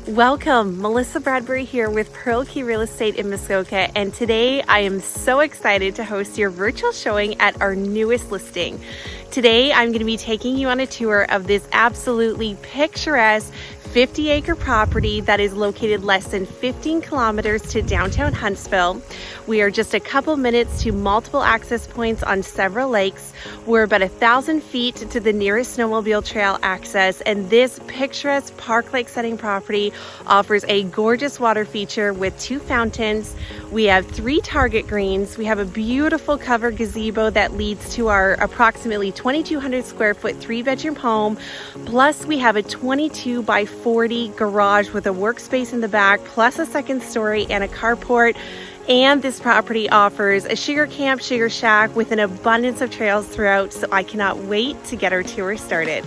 Welcome, Melissa Bradbury here with Pearl Key Real Estate in Muskoka, and today I am so excited to host your virtual showing at our newest listing. Today I'm going to be taking you on a tour of this absolutely picturesque 50-acre property that is located less than 15 kilometers to downtown Huntsville. We are just a couple minutes to multiple access points on several lakes. We're about 1,000 feet to the nearest snowmobile trail access, and this picturesque park-like setting property offers a gorgeous water feature with 2 fountains. We have 3 target greens. We have a beautiful covered gazebo that leads to our approximately 2,200 square foot 3-bedroom home. Plus we have a 22 by 40 garage with a workspace in the back, plus a second story and a carport. And this property offers a sugar camp, sugar shack with an abundance of trails throughout, so I cannot wait to get our tour started.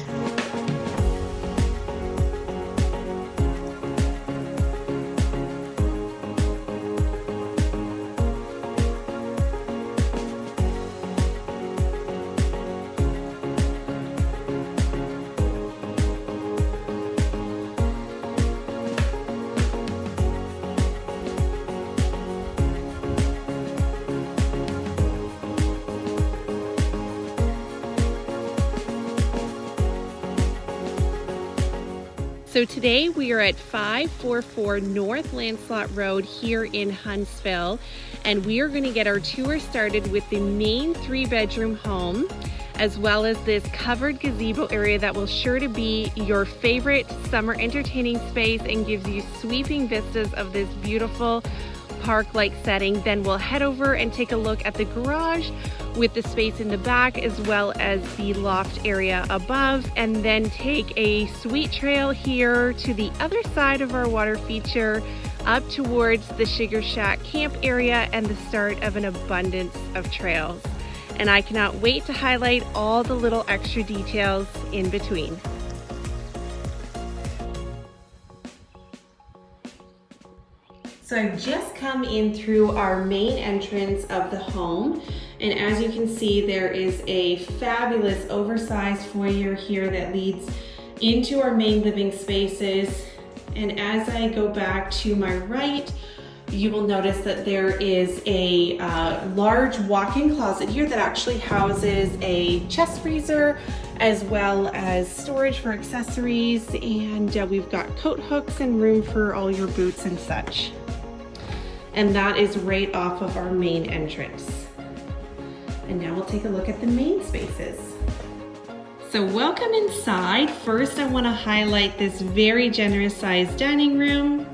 So today we are at 544 North Lancelot Road here in Huntsville, and we are going to get our tour started with the main 3-bedroom home, as well as this covered gazebo area that will sure to be your favorite summer entertaining space and gives you sweeping vistas of this beautiful park-like setting. Then we'll head over and take a look at the garage with the space in the back as well as the loft area above, and then take a sweet trail here to the other side of our water feature up towards the Sugar Shack camp area and the start of an abundance of trails. And I cannot wait to highlight all the little extra details in between. So I've just come in through our main entrance of the home, and as you can see, there is a fabulous oversized foyer here that leads into our main living spaces. And as I go back to my right, you will notice that there is a large walk-in closet here that actually houses a chest freezer as well as storage for accessories, and we've got coat hooks and room for all your boots and such. And that is right off of our main entrance. And now we'll take a look at the main spaces. So welcome inside. First, I want to highlight this very generous sized dining room.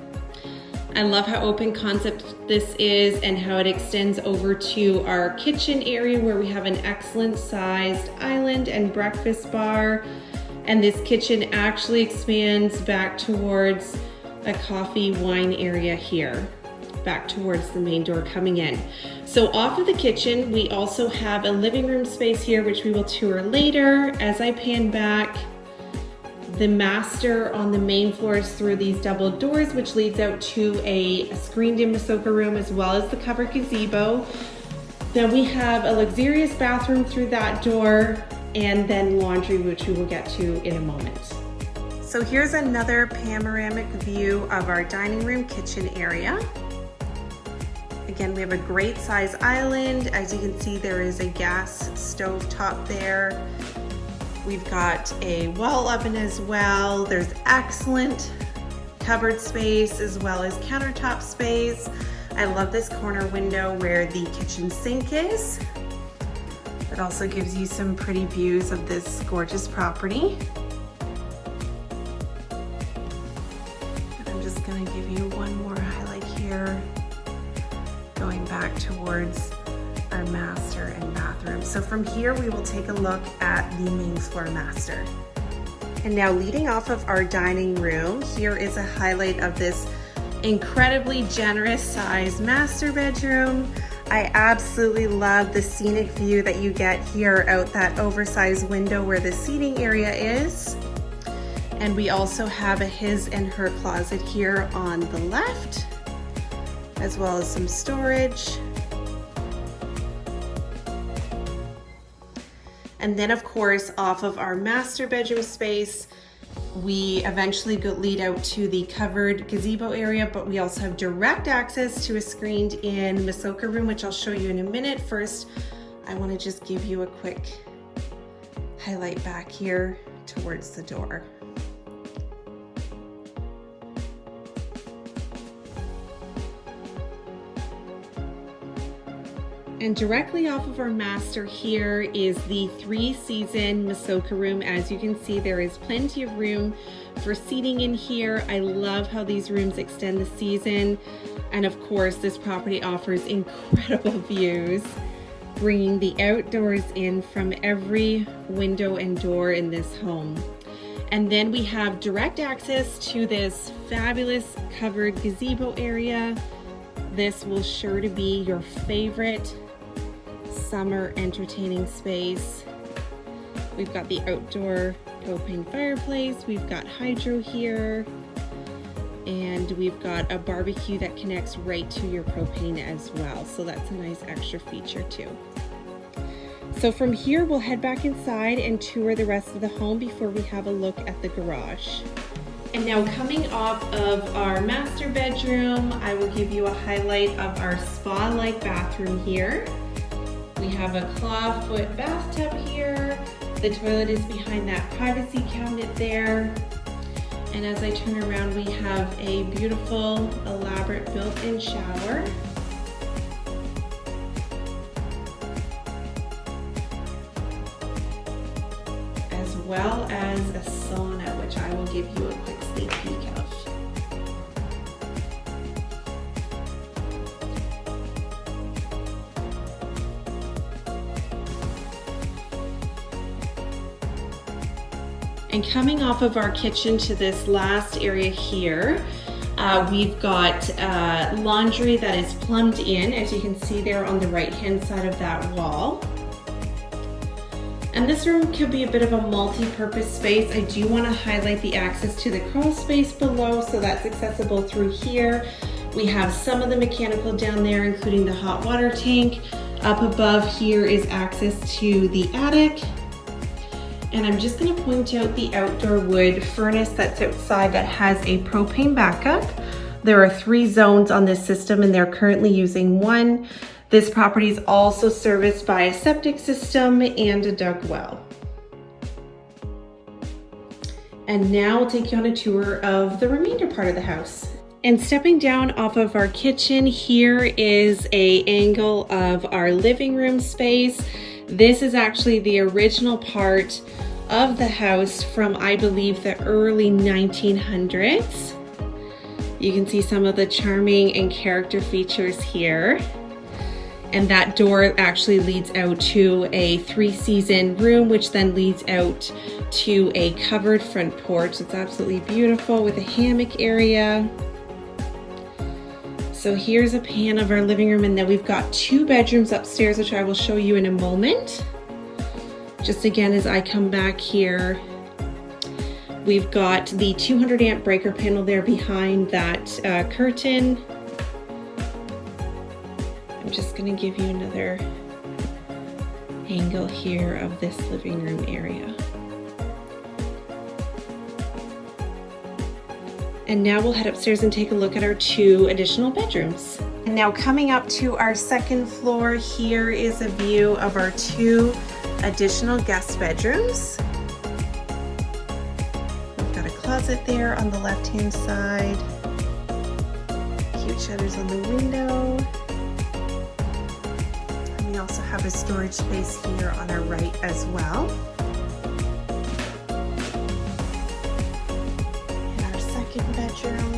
I love how open concept this is and how it extends over to our kitchen area where we have an excellent sized island and breakfast bar. And this kitchen actually expands back towards a coffee wine area here, back towards the main door coming in. So off of the kitchen, we also have a living room space here, which we will tour later. As I pan back, the master on the main floor is through these double doors, which leads out to a screened-in Muskoka room as well as the covered gazebo. Then we have a luxurious bathroom through that door, and then laundry, which we will get to in a moment. So here's another panoramic view of our dining room kitchen area. Again, we have a great size island. As you can see, there is a gas stove top there. We've got a wall oven as well. There's excellent cupboard space as well as countertop space. I love this corner window where the kitchen sink is. It also gives you some pretty views of this gorgeous property. And I'm just gonna give you one more highlight here, going back towards our master and bathroom. So from here, we will take a look at the main floor master. And now leading off of our dining room, here is a highlight of this incredibly generous size master bedroom. I absolutely love the scenic view that you get here out that oversized window where the seating area is. And we also have a his and her closet here on the left, as well as some storage. And then of course, off of our master bedroom space, We eventually lead out to the covered gazebo area, but we also have direct access to a screened in Masoka room, which I'll show you in a minute. First, I want to just give you a quick highlight back here towards the door. And directly off of our master here is the 3-season Masoka room. As you can see, there is plenty of room for seating in here. I love how these rooms extend the season. And of course, this property offers incredible views, bringing the outdoors in from every window and door in this home. And then we have direct access to this fabulous covered gazebo area. This will sure to be your favorite summer entertaining space. We've got the outdoor propane fireplace, we've got hydro here, and we've got a barbecue that connects right to your propane as well. So that's a nice extra feature too. So from here, we'll head back inside and tour the rest of the home before we have a look at the garage. And now coming off of our master bedroom, I will give you a highlight of our spa-like bathroom here. We have a clawfoot bathtub here. The toilet is behind that privacy cabinet there. And as I turn around, we have a beautiful, elaborate built-in shower. As well as a sauna, which I will give you a quick sneak peek of. And coming off of our kitchen to this last area here, we've got laundry that is plumbed in, as you can see there on the right-hand side of that wall. And this room could be a bit of a multi-purpose space. I do want to highlight the access to the crawl space below, so that's accessible through here. We have some of the mechanical down there, including the hot water tank. Up above here is access to the attic. And I'm just going to point out the outdoor wood furnace that's outside that has a propane backup. There are 3 zones on this system and they're currently using 1. This property is also serviced by a septic system and a dug well. And now I'll take you on a tour of the remainder part of the house. And stepping down off of our kitchen, here is an angle of our living room space. This is actually the original part of the house from, I believe, the early 1900s. You can see some of the charming and character features here. And that door actually leads out to a 3-season room, which then leads out to a covered front porch. It's absolutely beautiful with a hammock area. So here's a pan of our living room, and then we've got 2 bedrooms upstairs, which I will show you in a moment. Just again, as I come back here, we've got the 200 amp breaker panel there behind that curtain. I'm just going to give you another angle here of this living room area. And now we'll head upstairs and take a look at our 2 additional bedrooms. And now coming up to our second floor, here is a view of our 2 additional guest bedrooms. We've got a closet there on the left-hand side. Cute shutters on the window. And we also have a storage space here on our right as well. And our second bedroom.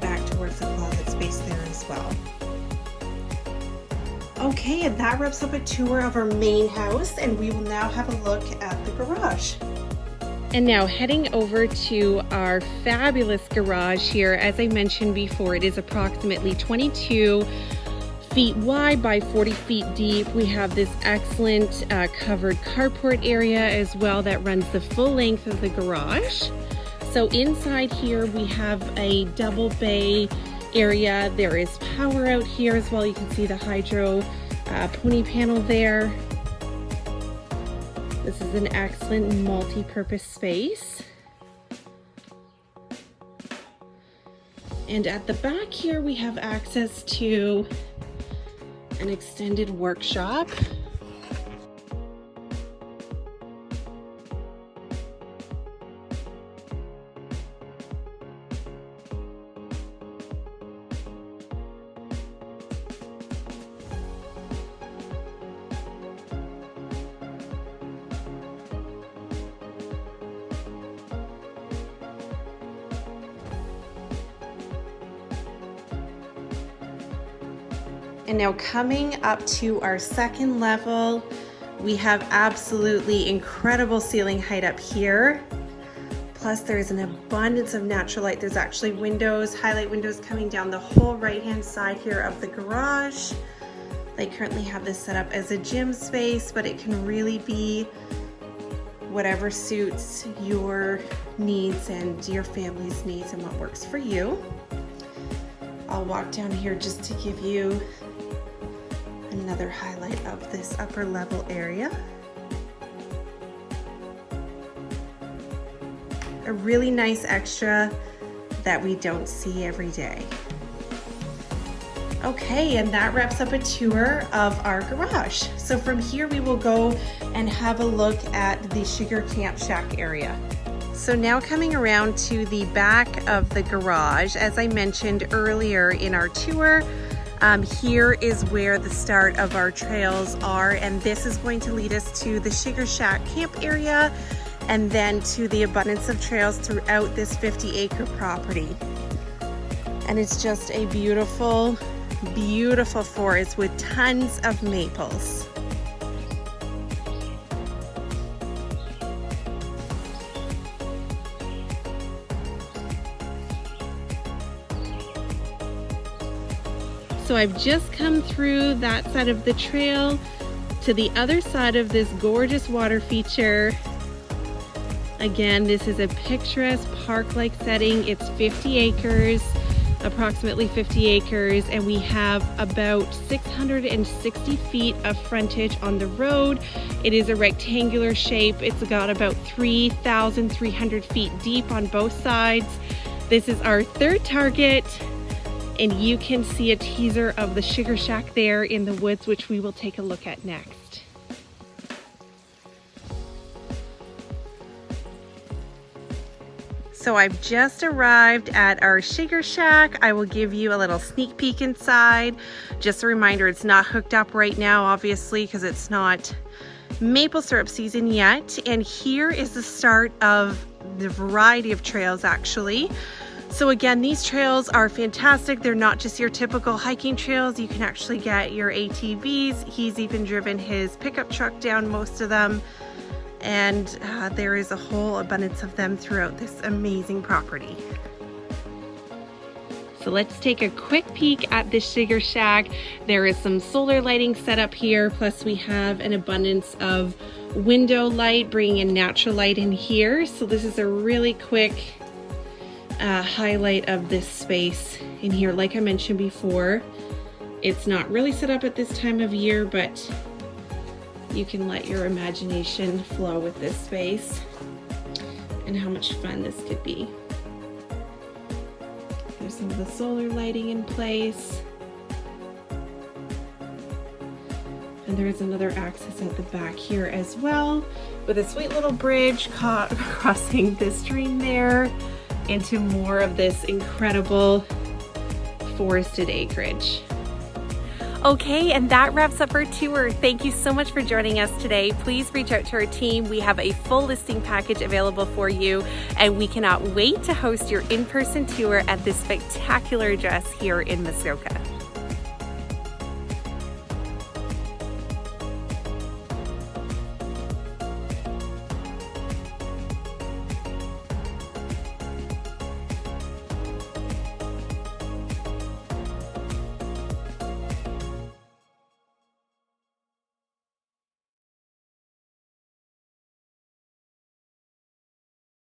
Back towards the closet space there as well. Okay, and that wraps up a tour of our main house, and we will now have a look at the garage. And now heading over to our fabulous garage here. As I mentioned before, it is approximately 22 feet wide by 40 feet deep. We have this excellent covered carport area as well that runs the full length of the garage. So inside here we have a double bay area. There is power out here as well. You can see the hydro pony panel there. This is an excellent multi-purpose space. And at the back here we have access to an extended workshop. And now coming up to our second level, we have absolutely incredible ceiling height up here. Plus there's an abundance of natural light. There's actually windows, highlight windows coming down the whole right-hand side here of the garage. They currently have this set up as a gym space, but it can really be whatever suits your needs and your family's needs and what works for you. I'll walk down here just to give you another highlight of this upper level area. A really nice extra that we don't see every day. Okay, and that wraps up a tour of our garage. So from here we will go and have a look at the sugar camp shack area. So now coming around to the back of the garage, as I mentioned earlier in our tour, here is where the start of our trails are, and this is going to lead us to the Sugar Shack camp area and then to the abundance of trails throughout this 50-acre property. And it's just a beautiful, beautiful forest with tons of maples. So I've just come through that side of the trail to the other side of this gorgeous water feature. Again, this is a picturesque park-like setting. It's 50 acres, approximately 50 acres, and we have about 660 feet of frontage on the road. It is a rectangular shape. It's got about 3,300 feet deep on both sides. This is our third target. And you can see a teaser of the Sugar Shack there in the woods, which we will take a look at next. So I've just arrived at our Sugar Shack. I will give you a little sneak peek inside. Just a reminder, it's not hooked up right now, obviously, because it's not maple syrup season yet. And here is the start of the variety of trails, actually. So again, these trails are fantastic. They're not just your typical hiking trails. You can actually get your ATVs. He's even driven his pickup truck down most of them. And there is a whole abundance of them throughout this amazing property. So let's take a quick peek at the Sugar Shack. There is some solar lighting set up here. Plus we have an abundance of window light, bringing in natural light in here. So this is a really quick highlight of this space in here. Like I mentioned before, it's not really set up at this time of year, but you can let your imagination flow with this space and how much fun this could be. There's some of the solar lighting in place. And there's another access at the back here as well, with a sweet little bridge crossing the stream there into more of this incredible forested acreage. Okay, and that wraps up our tour. Thank you so much for joining us today. Please reach out to our team. We have a full listing package available for you, and we cannot wait to host your in-person tour at this spectacular address here in Muskoka.